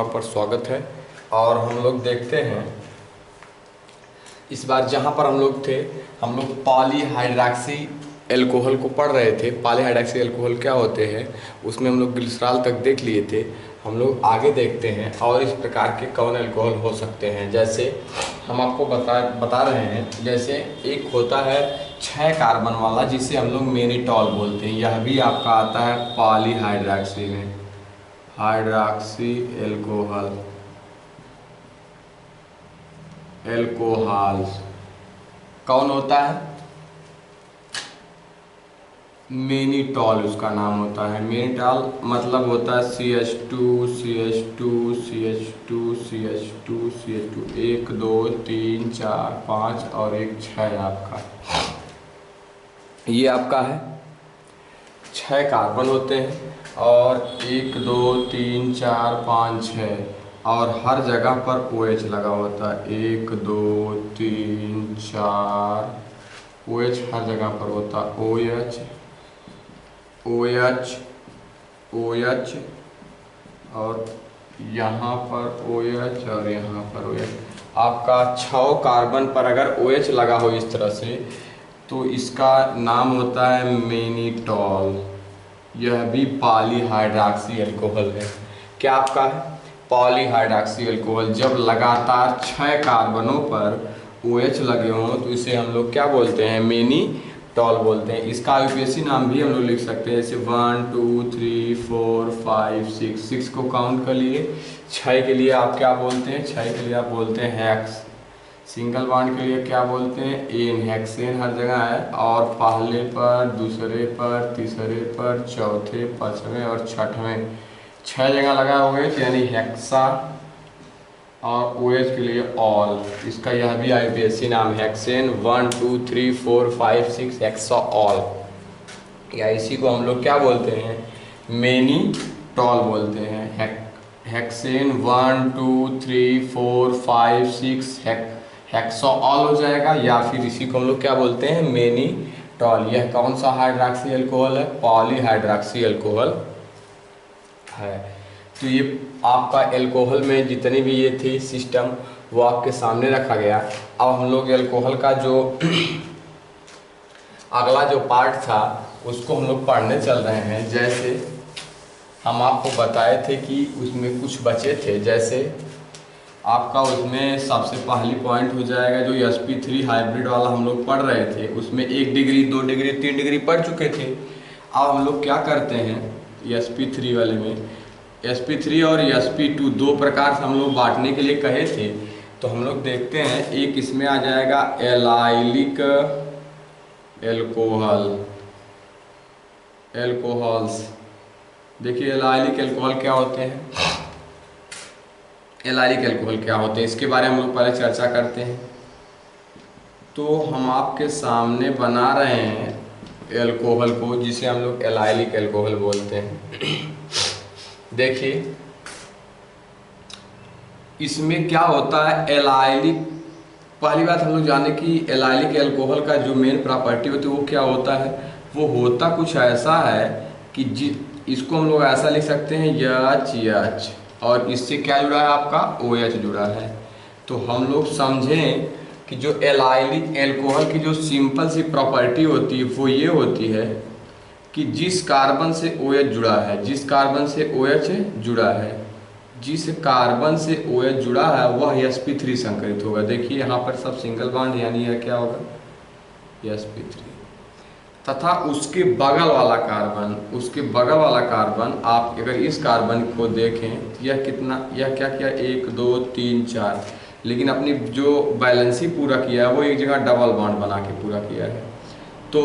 यहाँ पर स्वागत है। और हम लोग देखते हैं इस बार जहाँ पर हम लोग थे, हम लोग पॉलीहाइड्रॉक्सी एल्कोहल को पढ़ रहे थे। पॉलीहाइड्रॉक्सी एल्कोहल क्या होते हैं, उसमें हम लोग ग्लिसरॉल तक देख लिए थे। हम लोग आगे देखते हैं और इस प्रकार के कौन एल्कोहल हो सकते हैं। जैसे हम आपको बता रहे हैं, जैसे एक होता है 6 कार्बन वाला जिसे हम लोग मेनिटॉल बोलते हैं। यह भी आपका आता है पॉलीहाइड्रॉक्सी में, हाइड्रॉक्सी एल्कोहल्स कौन होता है, मेनिटॉल उसका नाम होता है। मेनिटॉल मतलब होता है CH2 CH2 CH2 CH2 CH2, 1 2 3 4 5 और एक 6 आपका। ये आपका है 6 कार्बन होते हैं और 1 2 3 4 5 6 और हर जगह पर OH लगा होता है। 1 2 3 4 OH हर जगह पर होता है। OH OH और यहाँ पर OH और यहाँ पर OH। आपका 6 कार्बन पर अगर OH लगा हो इस तरह से, तो इसका नाम होता है मेनिटॉल। यह भी पॉलीहाइड्रॉक्सी एल्कोहल है। क्या आपका है, पॉलीहाइड्रॉक्सी एल्कोहल। जब लगातार 6 कार्बनों पर OH लगे हों तो इसे हम लोग क्या बोलते हैं, मेनिटॉल बोलते हैं। इसका यूपीएससी नाम भी हम लोग लिख सकते हैं, जैसे 1 2 3 4 5 6 को काउंट कर लिए। 6 के लिए आप क्या बोलते हैं, 6 के लिए आप बोलते हैं हेक्स। सिंगल बॉन्ड के लिए क्या बोलते हैं, एन। हेक्सेन हर जगह है और पहले पर, दूसरे पर, तीसरे पर, चौथे, पांचवें और छठवें 6 जगह लगा हुए, यानी हेक्सा। और OH के लिए ऑल। इसका यह भी IUPAC नाम है, हेक्सेन 1 2 3 4 5 6 हेक्सा ऑल। या इसी को हम लोग क्या बोलते हैं, मेनिटॉल बोलते हैं। हेक्सेन 1 2 3 4 5 6 हेक्साऑल हो जाएगा, या फिर इसी को हम लोग क्या बोलते हैं, मेनिटॉल। यह कौन सा हाइड्रॉक्सी एल्कोहल है, पॉलीहाइड्रॉक्सी एल्कोहल है। तो ये आपका एल्कोहल में जितनी भी ये थी सिस्टम, वो आपके सामने रखा गया। अब हम लोग एल्कोहल का जो अगला जो पार्ट था उसको हम लोग पढ़ने चल रहे हैं। जैसे हम आपको बताए थे कि उसमें कुछ बचे थे, जैसे आपका उसमें सबसे पहली पॉइंट हो जाएगा जो sp3 हाइब्रिड वाला हम लोग पढ़ रहे थे। उसमें 1 डिग्री 2 डिग्री 3 डिग्री पढ़ चुके थे। अब हम लोग क्या करते हैं, sp3 वाले में sp3 और sp2 दो प्रकार से हम लोग बांटने के लिए कहे थे। तो हम लोग देखते हैं, एक इसमें आ जाएगा एलाइलिक एल्कोहल्स। देखिए एलाइलिक एल्कोहल क्या होते हैं, एलाइलिक एल्कोहल क्या होते हैं, इसके बारे में हम लोग पहले चर्चा करते हैं। तो हम आपके सामने बना रहे हैं एल्कोहल को, जिसे हम लोग एलाइलिक एल्कोहल बोलते हैं। देखिए इसमें क्या होता है, एलाइलिक। पहली बात हम लोग जाने कि एलाइलिक एल्कोहल का जो मेन प्रॉपर्टी होती है वो क्या होता है। वो होता कुछ ऐसा है कि इसको हम लोग ऐसा लिख सकते हैं, H और इससे क्या जुड़ा है, आपका OH जुड़ा है। तो हम लोग समझें कि जो एलाइलिक एल्कोहल की जो सिंपल सी प्रॉपर्टी होती है वो ये होती है कि जिस कार्बन से OH जुड़ा है, जिस कार्बन से OH जुड़ा है, जिस कार्बन से OH जुड़ा है वह sp3 संकरित होगा। देखिए यहाँ पर सब सिंगल बॉन्ड, यानी यह क्या होगा, sp3। तथा उसके बगल वाला कार्बन, उसके बगल वाला कार्बन, आप अगर इस कार्बन को देखें तो यह कितना, यह क्या किया, 1 2 3 4, लेकिन अपनी जो बैलेंस ही पूरा किया है वो एक जगह डबल बॉन्ड बना के पूरा किया है। तो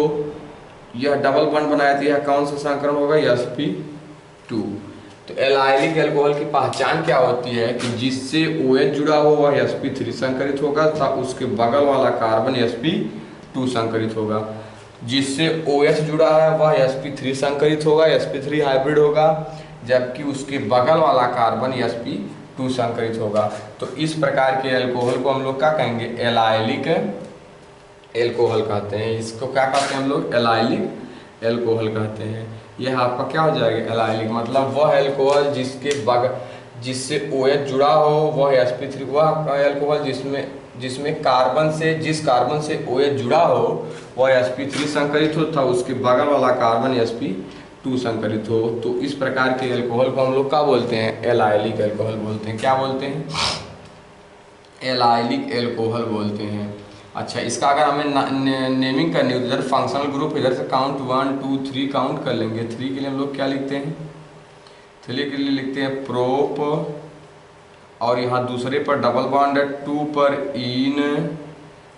यह डबल बॉन्ड बनाया, तो यह कौन सा संकरण होगा, sp2। तो एलाइलिक एल्कोहल की पहचान क्या होती है कि जिससे OH जुड़ा हो वह sp3 संकरित होगा तथा उसके बगल वाला कार्बन sp2 संकरित होगा। जिससे OH जुड़ा है वह sp3 संकरित होगा, sp3 हाइब्रिड होगा, जबकि उसके बगल वाला कार्बन sp2 संकरित होगा। तो इस प्रकार के एल्कोहल को हम लोग क्या कहेंगे, एलाइलिक एल्कोहल कहते हैं। इसको क्या कहते हैं हम लोग, एलाइलिक एल्कोहल कहते हैं। यह आपका क्या हो जाएगा, एलाइलिक मतलब वह एल्कोहल जिसके जिससे OH जुड़ा हो वह sp3, वह एल्कोहल जिसमें कार्बन से, जिस कार्बन से OH जुड़ा हो वह sp3 संकरित हो तथा उसके बगल वाला कार्बन sp2 संकरित हो। तो इस प्रकार के एल्कोहल को हम लोग क्या बोलते हैं? एलाइलिक एल्कोहल बोलते हैं। क्या बोलते हैं? एलाइलिक एल्कोहल बोलते हैं। अच्छा, इसका अगर हमें नेमिंग करनी हो तो इधर फंक्शनल ग्रुप, इधर से काउंट 1 2 3 काउंट कर लेंगे। 3 के लिए हम लोग क्या लिखते हैं? 3 के लिए लिखते हैं प्रोप, और यहाँ दूसरे पर डबल बॉन्ड है, 2 पर इन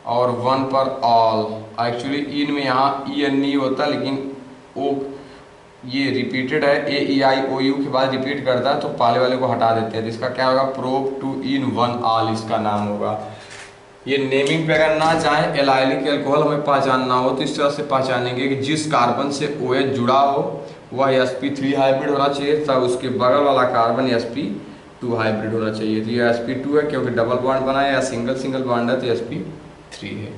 और 1 पर ऑल। एक्चुअली इन में यहाँ ई एन नहीं होता, लेकिन ओ ये रिपीटेड है, ए ई आई ओ यू के बाद रिपीट करता है तो पहले वाले को हटा देते हैं। तो इसका क्या होगा? प्रोप 2 इन 1 ऑल इसका नाम होगा। ये नेमिंग पे अगर ना जाए, एलाइलिक एल्कोहल हमें पहचानना हो तो इस तरह से पहचानेंगे कि जिस कार्बन से OH जुड़ा हो वह sp3 हाइब्रिड होना चाहिए तथा उसके बगल वाला कार्बन sp2 हाइब्रिड होना चाहिए। तो ये sp2 है क्योंकि डबल बॉन्ड बना है, या सिंगल सिंगल बॉन्ड है तो sp3 है।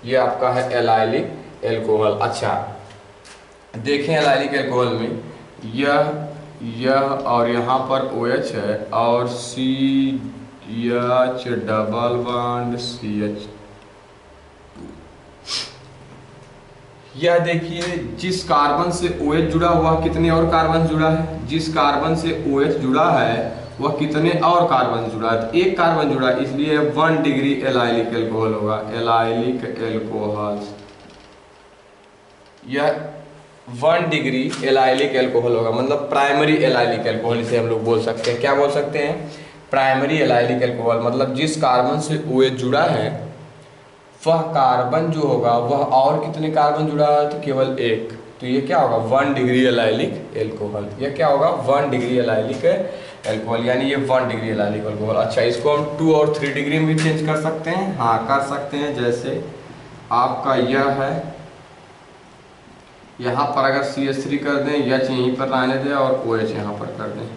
ये आपका है एलाइलिक एल्कोहल। अच्छा, देखें एलाइलिक एल्कोहल में यह और यहाँ पर OH है और CH डबल बॉन्ड CH। यह देखिए, जिस कार्बन से OH जुड़ा हुआ कितने और कार्बन जुड़ा है? जिस कार्बन से OH जुड़ा है वह कितने और कार्बन जुड़ा है? तो एक कार्बन जुड़ा है, इसलिए 1 डिग्री एलाइलिक एल्कोहल होगा। एलाइलिक एल्कोहल यह 1 डिग्री एलाइलिक एल्कोहल होगा, मतलब प्राइमरी एलाइलिक एल्कोहल इसे हम लोग बोल सकते हैं। क्या बोल सकते हैं? Primary allylic alcohol. मतलब जिस कार्बन से OH जुड़ा है वह कार्बन जो होगा वह और कितने कार्बन जुड़ा है? तो केवल एक। तो ये क्या होगा? 1 डिग्री एलाइलिक एल्कोहल। यह क्या होगा? 1 डिग्री एलाइलिक एल्कोहल, यानी ये 1 डिग्री एलाइलिक एल्कोहल। अच्छा, इसको हम 2 और 3 डिग्री में भी चेंज कर सकते हैं। हाँ, कर सकते हैं। जैसे आपका यह है, यहाँ पर अगर CH3 कर दें, H यहीं पर रहने दें और OH यहाँ पर कर दें,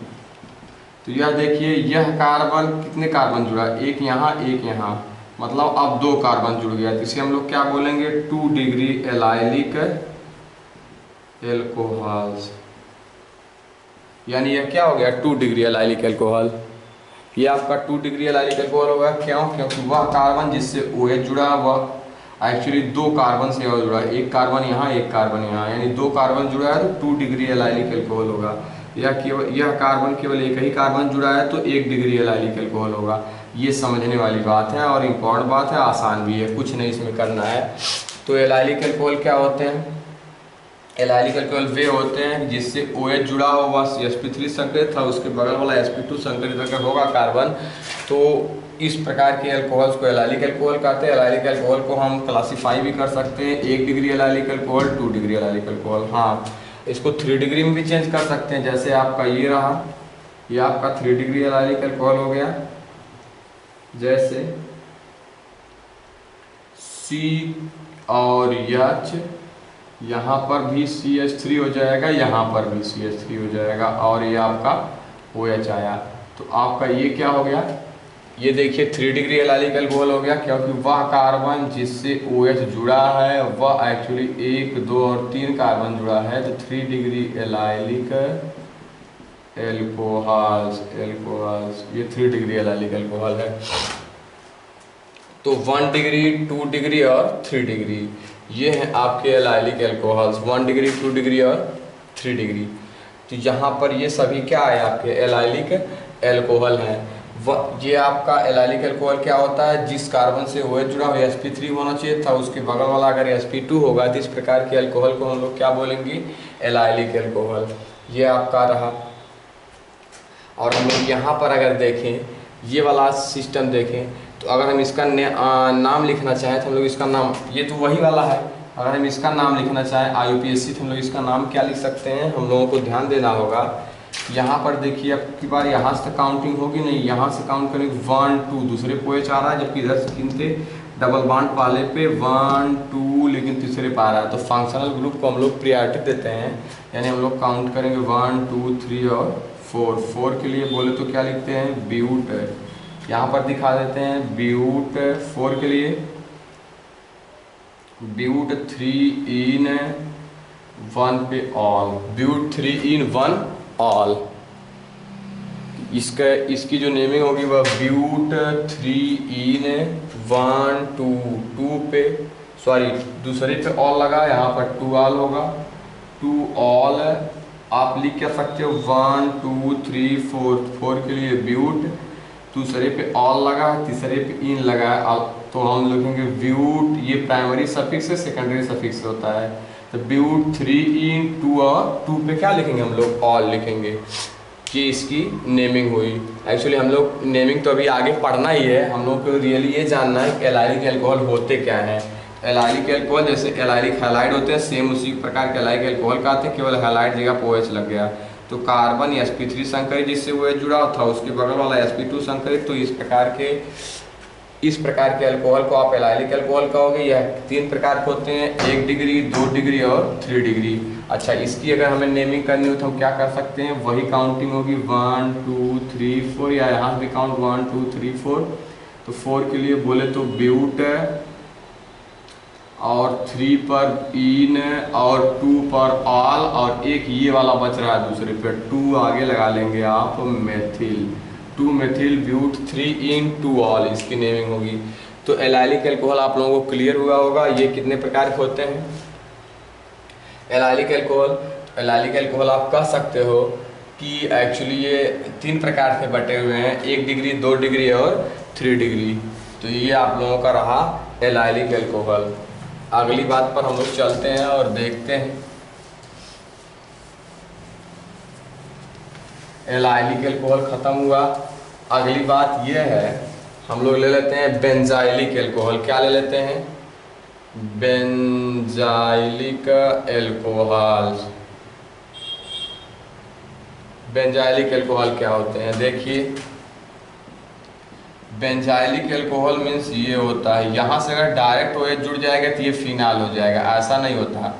तो यह देखिए, यह कार्बन कितने कार्बन जुड़ा है? एक यहाँ एक यहाँ, मतलब अब 2 कार्बन जुड़ गया। तो इसे हम लोग क्या बोलेंगे? 2 डिग्री एलाइलिक एल्कोहल। यानी यह क्या हो गया? 2 डिग्री एलाइलिक एल्कोहल। ये आपका 2 डिग्री एलाइलिक एल्कोहल होगा। क्यों? क्योंकि वह कार्बन जिससे OH जुड़ा वह एक्चुअली 2 कार्बन से और जुड़ा है, एक कार्बन यहाँ एक कार्बन यहाँ, यानी 2 कार्बन जुड़ा है तो 2 डिग्री एलाइलिक एल्कोहल होगा। यह कार्बन केवल एक ही कार्बन जुड़ा है तो 1 डिग्री एलाइलिक एल्कोहल होगा। ये समझने वाली बात है और इम्पोर्टेंट बात है, आसान भी है, कुछ नहीं इसमें करना है। तो एलाइलिक एल्कोहल क्या होते हैं? एलाइलिक एल्कोहल वे होते हैं जिससे OH जुड़ा हो वह sp3 संकरित था, उसके बगल वाला sp2 संकरित अगर होगा कार्बन, तो इस प्रकार के एल्कोहल्स को एलाइलिक एल्कोहल कहते हैं। एलाइलिक एल्कोहल को हम क्लासीफाई भी कर सकते हैं, 1 degree allylic alcohol, 2 degree allylic alcohol. हाँ, इसको 3 डिग्री में भी चेंज कर सकते हैं। जैसे आपका ये रहा, ये आपका 3 डिग्री एलाइलिक एल्कोहल हो गया। जैसे C और H, यहाँ पर भी CH3 हो जाएगा, यहाँ पर भी CH3 हो जाएगा, और ये आपका OH आया। तो आपका ये क्या हो गया? ये देखिए 3 डिग्री एलाइलिक एल्कोहल हो गया, क्योंकि वह कार्बन जिससे OH जुड़ा है वह एक्चुअली 1 2 और 3 कार्बन जुड़ा है, तो 3 डिग्री एलाइलिक एल्कोहल्स। ये 3 डिग्री एलाइलिक एल्कोहल है। तो 1 डिग्री, 2 डिग्री और 3 डिग्री, ये हैं आपके एलाइलिक एल्कोहल्स। 1 डिग्री, 2 डिग्री और 3 डिग्री। तो यहाँ पर ये सभी क्या है? आपके एलाइलिक एल्कोहल हैं। ये आपका एलाइलिक एल्कोहल क्या होता है? जिस कार्बन से OH जुड़ा हो sp3 होना चाहिए था, उसके बगल वाला अगर sp2 होगा तो इस प्रकार के एल्कोहल को हम लोग क्या बोलेंगे? Allylic alcohol. ये आपका रहा। और हम लोग यहाँ पर अगर देखें, ये वाला सिस्टम देखें, तो अगर हम इसका नाम लिखना चाहें तो हम लोग इसका नाम, ये तो वही वाला है, अगर हम इसका नाम लिखना चाहें IUPAC तो हम लोग इसका नाम क्या लिख सकते हैं? हम लोगों को ध्यान देना होगा। यहाँ पर देखिए, अब की बार यहाँ से काउंटिंग होगी नहीं, यहाँ से काउंट करेंगे 1 2, दूसरे पे OH आ रहा है, जबकि इधर से गिनते डबल बॉन्ड वाले पे 1 2, लेकिन तीसरे पे आ रहा है। तो फंक्शनल ग्रुप को हम लोग प्रायोरिटी देते हैं, यानी हम लोग काउंट करेंगे 1 2 3 और 4 के लिए बोले तो क्या लिखते हैं? ब्यूट। यहाँ पर दिखा देते हैं ब्यूट 4 के लिए, ब्यूट 3 इन 1 पे ऑल, ब्यूट 3 इन 1 ऑल। इसकी जो नेमिंग होगी वह ब्यूट 3 इन 1 2 पे, सॉरी दूसरे पे ऑल लगा, यहाँ पर 2 ऑल होगा, 2 ऑल आप लिख क्या सकते हो 1 2 3 4, 4 के लिए ब्यूट, दूसरे पे ऑल लगा है, तीसरे पे इन लगा है, तो हम लिखेंगे ब्यूट, ये प्राइमरी सफिक्स है, सेकेंडरी सफिक्स होता है, तो ब्यूट 3 इन 2 और 2 पे क्या लिखेंगे हम लोग ऑल लिखेंगे कि इसकी नेमिंग हुई। एक्चुअली हम लोग नेमिंग तो अभी आगे पढ़ना ही है, हम लोग को रियली ये जानना है कि एलाइलिक अल्कोहल होते क्या हैं। एलाइलिक अल्कोहल जैसे एलाइलिक हैलाइड होते हैं, सेम उसी प्रकार के एलाइलिक अल्कोहल का आते हैं, केवल हैलाइड जगह पर OH लग गया, तो कार्बन sp3 संकरित जिससे OH जुड़ा था, उसके बगल वाला sp2 संकरित, तो इस प्रकार के अल्कोहल को आप एलाइलिक अल्कोहल कहोगे। यह 3 प्रकार के होते हैं, 1 डिग्री, 2 डिग्री और 3 डिग्री। अच्छा, इसकी अगर हमें नेमिंग करनी हो तो हम क्या कर सकते हैं, वही काउंटिंग होगी 1 2 3 4, या यहाँ भी काउंट 1 2 3 4, तो 4 के लिए बोले तो ब्यूट, और 3 पर इन, और 2 पर ऑल, और एक ये वाला बच रहा है दूसरे पे 2 आगे लगा लेंगे आप, methyl, 2 methyl but 3 en 2 ol, इसकी नेमिंग होगी। तो एलाइलिक अल्कोहल आप लोगों को क्लियर हुआ होगा ये कितने प्रकार के होते हैं एलाइलिक अल्कोहल आप कह सकते हो कि एक्चुअली ये 3 प्रकार से बटे हुए हैं, 1 डिग्री, 2 डिग्री और 3 डिग्री। तो ये आप लोगों का रहा एलाइलिक अल्कोहल। अगली बात पर हम लोग चलते हैं और देखते हैं। एलाइलिक अल्कोहल खत्म हुआ, अगली बात यह है हम लोग ले लेते हैं बेंजाइलिक अल्कोहल। क्या ले लेते हैं, बेंजाइलिक अल्कोहल। बेंजाइलिक अल्कोहल क्या होते हैं, देखिए बेंजाइलिक अल्कोहल मीन्स ये होता है, यहाँ से अगर डायरेक्ट OH जुड़ जाएगा तो ये फिनाल हो जाएगा, ऐसा नहीं होता,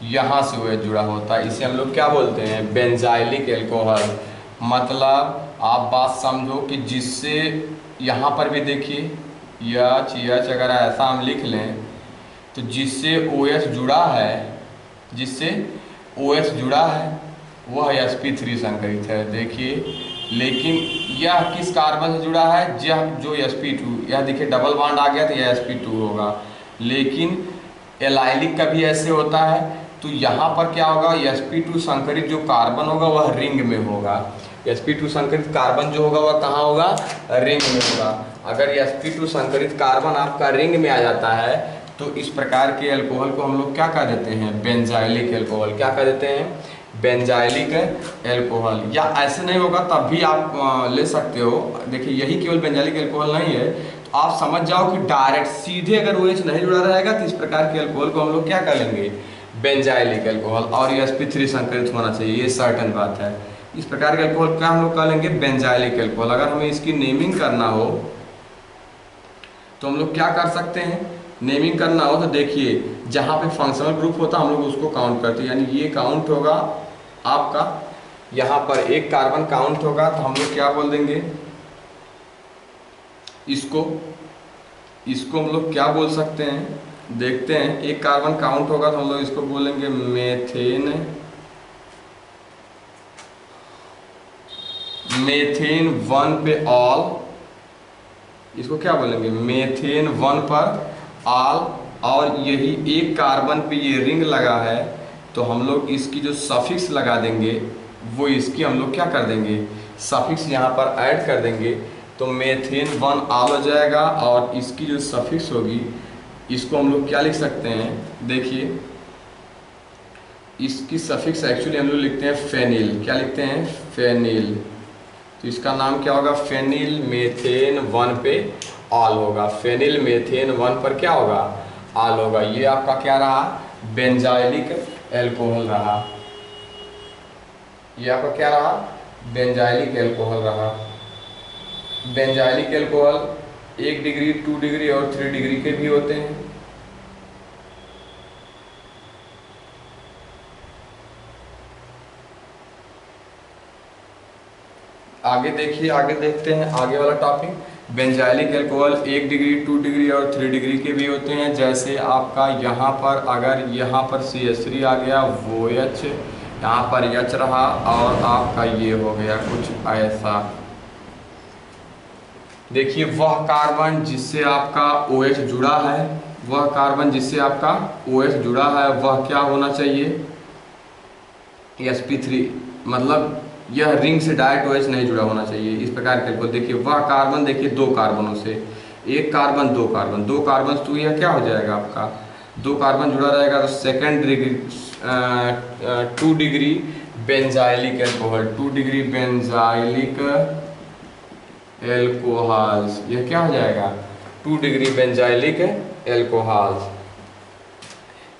यहाँ से OH जुड़ा होता है, इसे हम लोग क्या बोलते हैं, बेंजाइलिक अल्कोहल। मतलब आप बात समझो कि जिससे यहाँ पर भी देखिए यह अगर ऐसा हम लिख लें तो जिससे OH जुड़ा है वह sp3 संकरित है, देखिए। लेकिन यह किस कार्बन से जुड़ा है, जो sp2, यह देखिए डबल बॉन्ड आ गया तो यह sp2 होगा। लेकिन एलाइलिक का भी ऐसे होता है, तो यहाँ पर क्या होगा, sp2 संकरित जो कार्बन होगा वह रिंग में होगा, sp2 संकरित कार्बन जो होगा वह कहाँ होगा, रिंग में होगा। अगर sp2 संकरित कार्बन आपका रिंग में आ जाता है तो इस प्रकार के अल्कोहल को हम लोग क्या कह देते हैं, बेंजाइलिक अल्कोहल। क्या कह देते हैं, बेंजाइलिक अल्कोहल। या ऐसे नहीं होगा तब भी आप ले सकते हो। देखिए यही केवल बेंजाइलिक अल्कोहल नहीं है, तो आप समझ जाओ कि डायरेक्ट सीधे अगर OH नहीं जुड़ा रहेगा तो इस प्रकार के अल्कोहल को हम लोग क्या कर लेंगे, बेंजाइलिक अल्कोहल। और ये sp3 संकरित होना चाहिए, ये सर्टेन बात है। इस प्रकार के अल्कोहल का हम लोग कह लेंगे बेंजाइलिक अल्कोहल। अगर हमें इसकी नेमिंग करना हो तो हम लोग क्या कर सकते हैं, नेमिंग करना हो तो देखिए जहाँ पे फंक्शनल ग्रुप होता है हम लोग उसको काउंट करते हैं, यानी ये काउंट होगा आपका, यहाँ पर एक कार्बन काउंट होगा तो हम लोग क्या बोल देंगे, इसको हम लोग क्या बोल सकते हैं, देखते हैं। एक कार्बन काउंट होगा तो हम लोग इसको बोलेंगे मेथेन 1 पे ऑल, इसको क्या बोलेंगे, मेथेन 1 पर ऑल। और यही एक कार्बन पे ये रिंग लगा है तो हम लोग इसकी जो सफिक्स लगा देंगे वो इसकी हम लोग क्या कर देंगे, सफिक्स यहाँ पर ऐड कर देंगे, तो मेथेन 1 ऑल हो जाएगा। और इसकी जो सफिक्स होगी इसको हम लोग क्या लिख सकते हैं, देखिए इसकी सफिक्स एक्चुअली हम लोग लिखते हैं फेनिल। क्या लिखते हैं, फेनिल। तो इसका नाम क्या होगा, फेनिल मेथेन 1 पे ऑल होगा। फेनिल मेथेन 1 पर क्या होगा, ऑल होगा। ये आपका क्या रहा, बेंजाइलिक अल्कोहल रहा। ये आपका क्या रहा, बेंजाइलिक अल्कोहल रहा। बेंजाइलिक अल्कोहल 1 डिग्री, 2 डिग्री और 3 डिग्री के भी होते हैं। आगे देखिए, आगे देखते हैं आगे वाला topic. Benzylic alcohol 1 degree, 2 degree और 3 डिग्री के भी होते हैं। जैसे आपका यहाँ पर अगर यहाँ पर CH3 आ गया, वो H, यहाँ पर H रहा और आपका ये हो गया कुछ ऐसा, देखिए वह कार्बन जिससे आपका OH जुड़ा है, वह कार्बन जिससे आपका OH जुड़ा है वह क्या होना चाहिए, sp3, मतलब यह रिंग से डायरेक्ट OH नहीं जुड़ा होना चाहिए। इस प्रकार के देखिए वह कार्बन, देखिए दो कार्बनों से, एक कार्बन दो कार्बन, दो कार्बन तो यह क्या हो जाएगा आपका, दो कार्बन जुड़ा रहेगा तो second degree 2 degree benzylic alcohol, 2 degree benzylic alcohols, यह क्या हो जाएगा 2 डिग्री बेंजाइलिक एल्कोहल्स।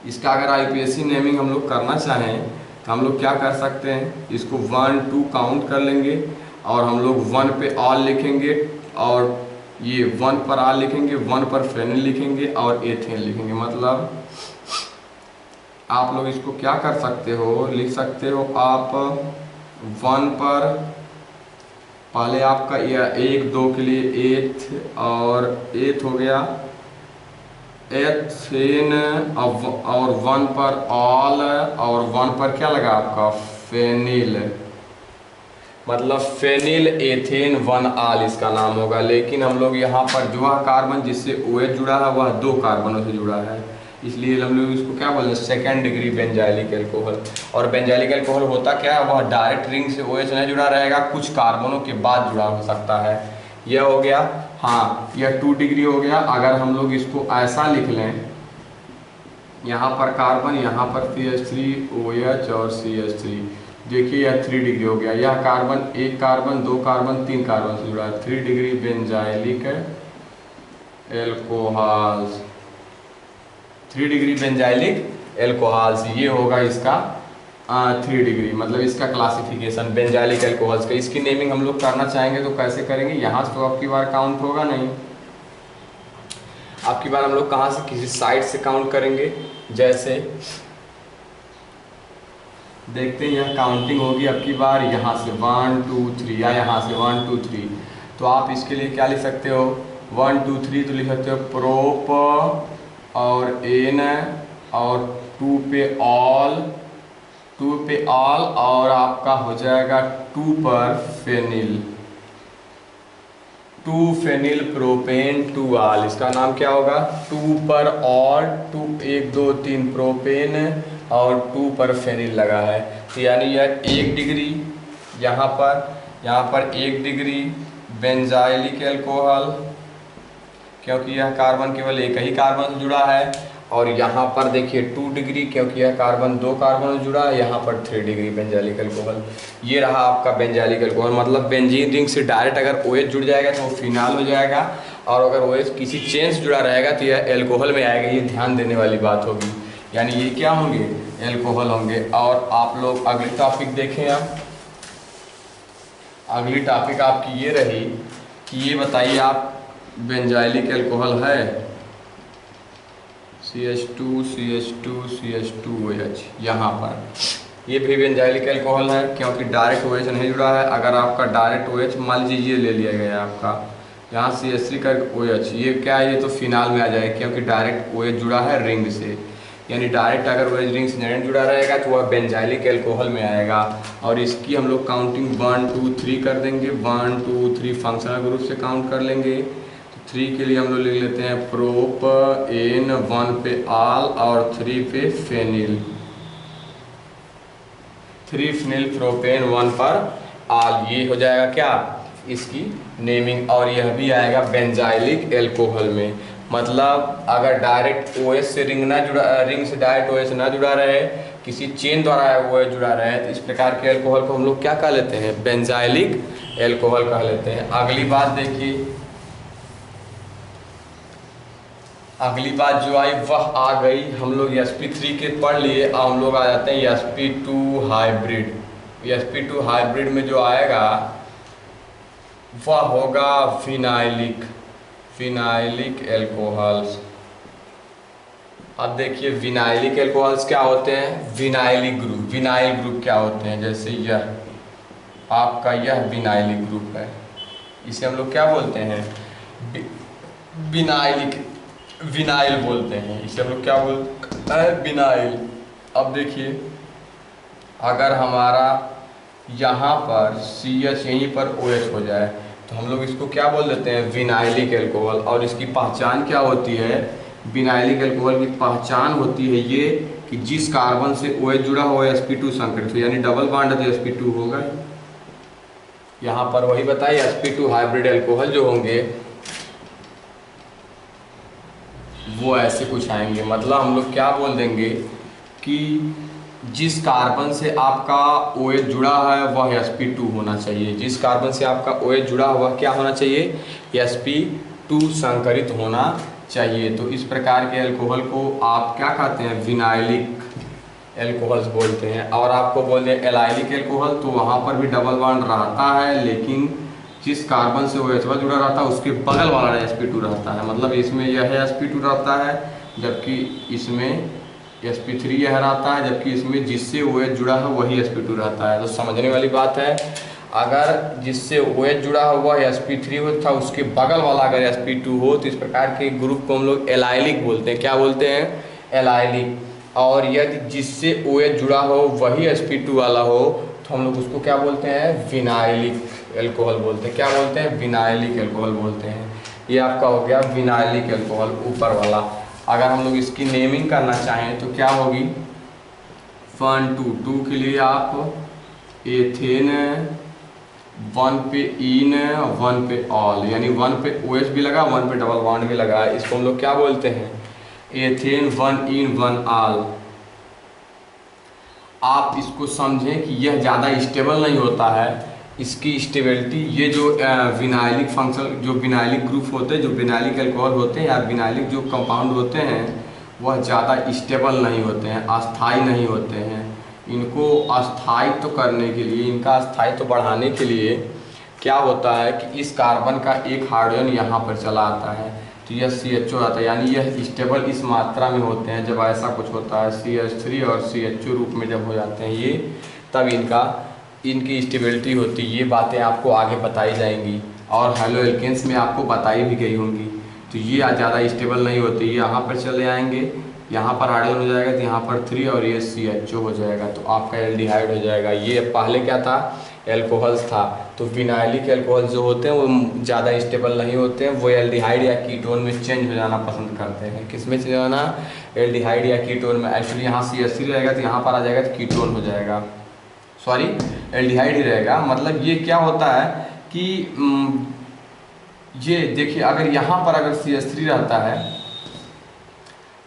इसका अगर IUPAC नेमिंग हम लोग करना चाहें तो हम लोग क्या कर सकते हैं, इसको 1 2 काउंट कर लेंगे और हम लोग 1 पे ऑल लिखेंगे और ये 1 पर ऑल लिखेंगे, 1 पर फेनिल लिखेंगे और एथेन लिखेंगे। मतलब आप लोग इसको क्या कर सकते हो, लिख सकते हो आप 1 पर पहले आपका यह 1 2 के लिए एथ और एथ हो गया एथेन और 1 पर ऑल और 1 पर क्या लगा आपका फेनिल, मतलब फेनिल एथेन 1 ऑल इसका नाम होगा। लेकिन हम लोग यहाँ पर जो कार्बन जिससे OH जुड़ा है वह दो कार्बनों से जुड़ा है, इसलिए हम लोग इसको क्या बोलते हैं सेकेंड डिग्री बेंजाइलिक एल्कोहल। और बेंजाइलिक एल्कोहल होता क्या है, वह डायरेक्ट रिंग से OH नहीं जुड़ा रहेगा, कुछ कार्बनों के बाद जुड़ा हो सकता है। यह हो गया, हाँ यह 2 डिग्री हो गया। अगर हम लोग इसको ऐसा लिख लें, यहाँ पर कार्बन, यहाँ पर CH3 OH और CH3, देखिए यह 3 डिग्री हो गया। यह कार्बन, एक कार्बन दो कार्बन तीन कार्बन से जुड़ा है, 3 degree benzylic alcohols, 3 degree benzylic alcohols, ये होगा इसका 3 डिग्री, मतलब इसका क्लासिफिकेशन बेंजाइलिक एल्कोहल्स का। इसकी नेमिंग हम लोग करना चाहेंगे तो कैसे करेंगे, यहाँ से तो आपकी बार काउंट होगा नहीं, आपकी बार हम लोग कहाँ से, किसी साइड से काउंट करेंगे। जैसे देखते हैं यह काउंटिंग होगी आपकी बार यहाँ से 1 2 3 या यहाँ से 1 2 3, तो आप इसके लिए क्या लिख सकते हो 1 2 3 तो लिख सकते हो प्रोप और एन और 2 पे ऑल, 2 पे ऑल और आपका हो जाएगा 2 पर फेनिल, 2 फेनिल प्रोपेन 2 ऑल, इसका नाम क्या होगा 2 पर ऑल, 2 1 2 3 प्रोपेन और 2 पर फेनिल लगा है। तो यानी यह 1 डिग्री यहाँ पर 1 डिग्री बेंजाइलिक एल्कोहल, क्योंकि यह कार्बन केवल एक ही कार्बन से जुड़ा है। और यहाँ पर देखिए 2 डिग्री, क्योंकि यह कार्बन दो कार्बन से जुड़ा है। यहाँ पर 3 डिग्री बेंजाइलिक एल्कोहल। ये रहा आपका बेंजाइलिक एल्कोहल, मतलब बेंजीन रिंग से डायरेक्ट अगर OH जुड़ जाएगा तो वो फिनाल हो जाएगा, और अगर OH किसी चेन से जुड़ा रहेगा तो यह एल्कोहल में आएगा। ये ध्यान देने वाली बात होगी, यानी ये क्या होंगे एल्कोहल होंगे। और आप लोग अगली टॉपिक देखें। आप अगली टॉपिक आपकी ये रही कि ये बताइए आप बेंजाइलिक एल्कोहल है CH2 CH2 CH2OH, यहाँ पर ये भी बेंजाइलिक एल्कोहल है, क्योंकि डायरेक्ट OH नहीं जुड़ा है। अगर आपका डायरेक्ट OH मान लीजिए ये ले लिया गया आपका, यहाँ CH3 का OH, ये क्या है, ये तो फिनाल में आ जाएगा क्योंकि डायरेक्ट OH जुड़ा है रिंग से। यानी डायरेक्ट अगर OH रिंग से नहीं जुड़ा रहेगा तो वह बेंजाइलिक एल्कोहल में आएगा। और इसकी हम लोग काउंटिंग 1 2 3 कर देंगे, 1 2 3 फंक्शनल ग्रुप से काउंट कर लेंगे। तो 3 के लिए हम लोग लिख लेते हैं प्रोप एन, 1 पे ऑल और 3 पे फेनिल, 3 फेनिल प्रोपेन 1 पर ऑल, ये हो जाएगा क्या इसकी नेमिंग। और यह भी आएगा बेंजाइलिक एल्कोहल में। मतलब अगर डायरेक्ट OH से रिंग से डायरेक्ट OH ना जुड़ा रहे, किसी चेन द्वारा OH जुड़ा रहे, तो इस प्रकार के एल्कोहल को हम लोग क्या कह लेते हैं बेंजाइलिक एल्कोहल कह लेते हैं। अगली बात देखिए, अगली बात जो आई वह आ गई, हम लोग sp3 के पढ़ लिए, अब हम लोग आ जाते हैं sp2 हाइब्रिड। sp2 हाइब्रिड में जो आएगा वह होगा फिनाइलिक एल्कोहल्स। अब देखिए विनाइलिक एल्कोहल्स क्या होते हैं, विनाइलिक ग्रुप, विनाइल ग्रुप क्या होते हैं, जैसे यह आपका यह विनाइलिक ग्रुप है, इसे हम लोग क्या बोलते हैं विनाइल बोलते हैं, इसे हम लोग क्या बोलते हैं विनाइल। अब देखिए अगर हमारा यहाँ पर CH यहीं पर OH हो जाए, तो हम लोग इसको क्या बोल देते हैं, विनाइलिक एल्कोहल। और इसकी पहचान क्या होती है, विनाइलिक एल्कोहल की पहचान होती है ये कि जिस कार्बन से OH जुड़ा हो sp2 संकरित हो, यानी डबल बॉन्ड है तो sp2 होगा। यहाँ पर वही बताइए sp2 हाइब्रिड एल्कोहल जो होंगे वो ऐसे कुछ आएंगे। मतलब हम लोग क्या बोल देंगे कि जिस कार्बन से आपका OH जुड़ा है वह sp2 होना चाहिए। जिस कार्बन से आपका OH जुड़ा हुआ क्या होना चाहिए, sp2 संकरित होना चाहिए। तो इस प्रकार के एल्कोहल को आप क्या कहते हैं, विनाइलिक एल्कोहल्स बोलते हैं। और आपको बोल दें एलाइलिक एल्कोहल, तो वहाँ पर भी डबल बॉन्ड रहता है, लेकिन जिस कार्बन से OH जुड़ा रहता है उसके बगल वाला sp2 रहता है। मतलब इसमें यह sp2 रहता है, जबकि इसमें sp3 यह रहता है, जबकि इसमें जिससे OH जुड़ा है वही sp2 रहता है। तो समझने वाली बात है, अगर जिससे OH जुड़ा हुआ sp3 हो था उसके बगल वाला अगर sp2 हो तो इस प्रकार के ग्रुप को हम लोग एलाइलिक बोलते हैं। क्या बोलते हैं, एलाइलिक। और यदि जिससे OH जुड़ा हो वही sp2 वाला हो तो हम लोग उसको क्या बोलते हैं, विनाइलिक एल्कोहल बोलते हैं। क्या बोलते हैं, विनाइलिक एल्कोहल बोलते हैं। ये आपका हो गया विनाइलिक एल्कोहल ऊपर वाला। अगर हम लोग इसकी नेमिंग करना चाहें तो क्या होगी, 1 2 2 के लिए आप एथेन, 1 पे इन, 1 पे ऑल, यानी 1 पे OH भी लगा, 1 पे डबल बॉन्ड भी लगा। इसको हम लोग क्या बोलते हैं, एथेन 1 इन 1 ऑल। आप इसको समझें कि यह ज़्यादा स्टेबल नहीं होता है, इसकी स्टेबिलिटी, ये जो विनाइलिक फंक्शन, जो विनाइलिक ग्रुप होते हैं, जो विनाइलिक एल्कोहल होते हैं या विनाइलिक जो कंपाउंड होते हैं वह ज़्यादा स्टेबल नहीं होते हैं, अस्थाई नहीं होते हैं। इनको अस्थायित्व करने के लिए, इनका अस्थायित्व बढ़ाने के लिए क्या होता है कि इस कार्बन का एक हाइड्रोजन यहाँ पर चला आता है तो यह CHO आता है, यानी यह स्टेबल इस मात्रा में होते हैं। जब ऐसा कुछ होता है CH3 और CHO रूप में जब हो जाते हैं ये, तब इनकी स्टेबिलिटी होती है। ये बातें आपको आगे बताई जाएंगी और हेलो एल्केन्स में आपको बताई भी गई होंगी। तो ये ज़्यादा स्टेबल नहीं होती, यहाँ पर चले आएंगे, यहाँ पर हाइड्रोजन हो जाएगा तो यहाँ पर 3 और ये CHO हो जाएगा तो आपका एल्डिहाइड हो जाएगा। ये पहले क्या था, एल्कोहल्स था। तो विनाइलिक एल्कोहल जो होते हैं वो ज़्यादा स्टेबल नहीं होते हैं, वो एल्डिहाइड या कीटोन में चेंज हो जाना पसंद करते हैं। किस में चेंज होना, एल्डिहाइड या कीटोन में। एक्चुअली यहाँ CH3 रहेगा तो यहाँ पर आ जाएगा तो कीटोन हो जाएगा, सॉरी एल्डिहाइड ही रहेगा। मतलब ये क्या होता है कि ये देखिए, अगर यहाँ पर अगर CH3 रहता है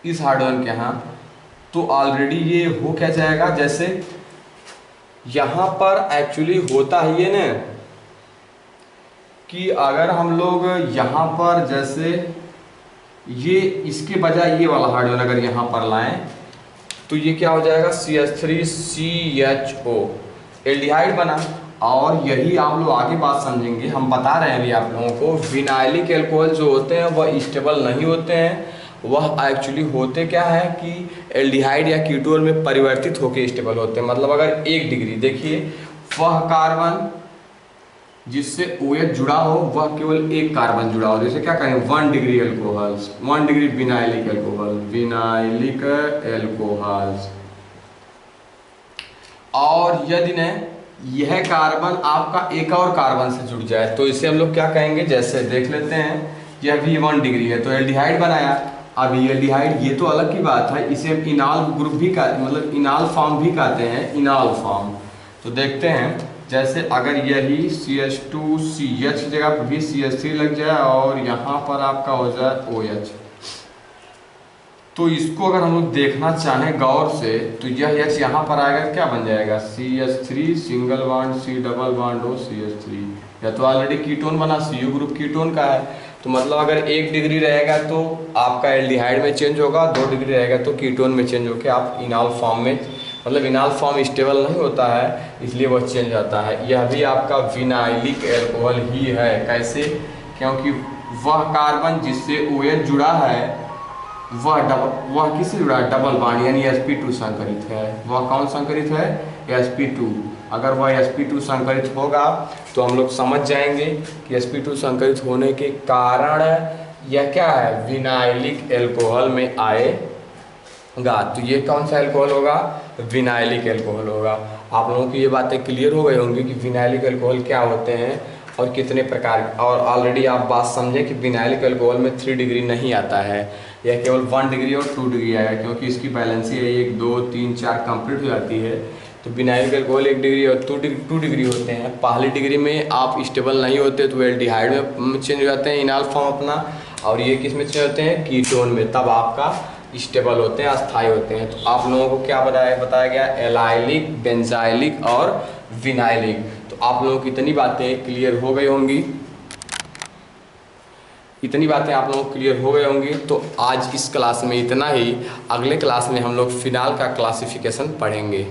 इस हाइड्रोजन के यहाँ, तो ऑलरेडी ये हो क्या जाएगा, जैसे यहाँ पर एक्चुअली होता ही है ना कि अगर हम लोग यहाँ पर जैसे ये इसके बजाय ये वाला हाइड्रोजन अगर यहाँ पर लाएं तो ये क्या हो जाएगा, CH3CHO एल्डिहाइड बना। और यही आप लोग आगे बात समझेंगे, हम बता रहे हैं अभी आप लोगों को, विनाइलिक एल्कोहल जो होते हैं वह स्टेबल नहीं होते हैं, वह एक्चुअली होते क्या है कि एल्डिहाइड या कीटोन में परिवर्तित होकर स्टेबल होते हैं। मतलब अगर 1 डिग्री, देखिए वह कार्बन जिससे OH जुड़ा हो वह केवल एक कार्बन जुड़ा हो, जैसे क्या करें 1 degree alcohols, 1 degree vinylic alcohol, vinylic alcohols. और यदि न यह कार्बन आपका एक और कार्बन से जुड़ जाए तो इसे हम लोग क्या कहेंगे, जैसे देख लेते हैं, यह भी 1 डिग्री है तो एल्डिहाइड बनाया। अब एल्डिहाइड ये तो अलग की बात है, इसे हम इनाल ग्रुप भी कहते, मतलब इनाल फॉर्म भी कहते हैं, इनाल फॉर्म। तो देखते हैं, जैसे अगर यही CH2CH की जगह पर भी CH3 लग जाए और यहाँ पर आपका हो जाए OH, तो इसको अगर हम लोग देखना चाहें गौर से तो यह H यहाँ पर आएगा, क्या बन जाएगा, CH3 single bond C double bond O CH3, या तो ऑलरेडी कीटोन बना, CU ग्रुप कीटोन का है। तो मतलब अगर 1 डिग्री रहेगा तो आपका एल्डिहाइड में चेंज होगा, 2 डिग्री रहेगा तो कीटोन में चेंज होकर आप इनाल फॉर्म में, मतलब इनाल फॉर्म स्टेबल नहीं होता है इसलिए वह चेंज आता है। यह भी आपका विनाइलिक एल्कोहल ही है। कैसे, क्योंकि वह कार्बन जिससे OH जुड़ा है वह किससे जुड़ा है, डबल बॉन्ड, यानी sp2 संकरित है। वह कौन संकरित है, sp2। अगर वह sp2 संकरित होगा तो हम लोग समझ जाएंगे कि sp2 संकरित होने के कारण यह क्या है, विनाइलिक एल्कोहल में आएगा। तो ये कौन सा एल्कोहल होगा, विनाइलिक एल्कोहल होगा। आप लोगों की ये बातें क्लियर हो गई होंगी कि विनाइलिक एल्कोहल क्या होते हैं और कितने प्रकार, और ऑलरेडी आप बात समझें कि विनाइलिक अल्कोहल में 3 डिग्री नहीं आता है, यह केवल 1 डिग्री और 2 डिग्री आएगा, क्योंकि इसकी बैलेंसी है 1 2 3 4 कंप्लीट हो जाती है। तो विनाइलिक अल्कोहल 1 डिग्री और 2 डिग्री होते हैं। पहली डिग्री में आप स्टेबल नहीं होते तो एल्डिहाइड में चेंज हो जाते हैं इनाल फॉर्म अपना, और ये किस में चेंज होते हैं, कीटोन में, तब आपका स्टेबल होते हैं, अस्थायी होते हैं। तो आप लोगों को क्या बताया गया, एलाइलिक, बेंजाइलिक और विनाइलिक। तो आप लोगों की इतनी बातें क्लियर हो गई होंगी, इतनी बातें आप लोगों को क्लियर हो गई होंगी। तो आज इस क्लास में इतना ही, अगले क्लास में हम लोग फिनाल का क्लासिफिकेशन पढ़ेंगे।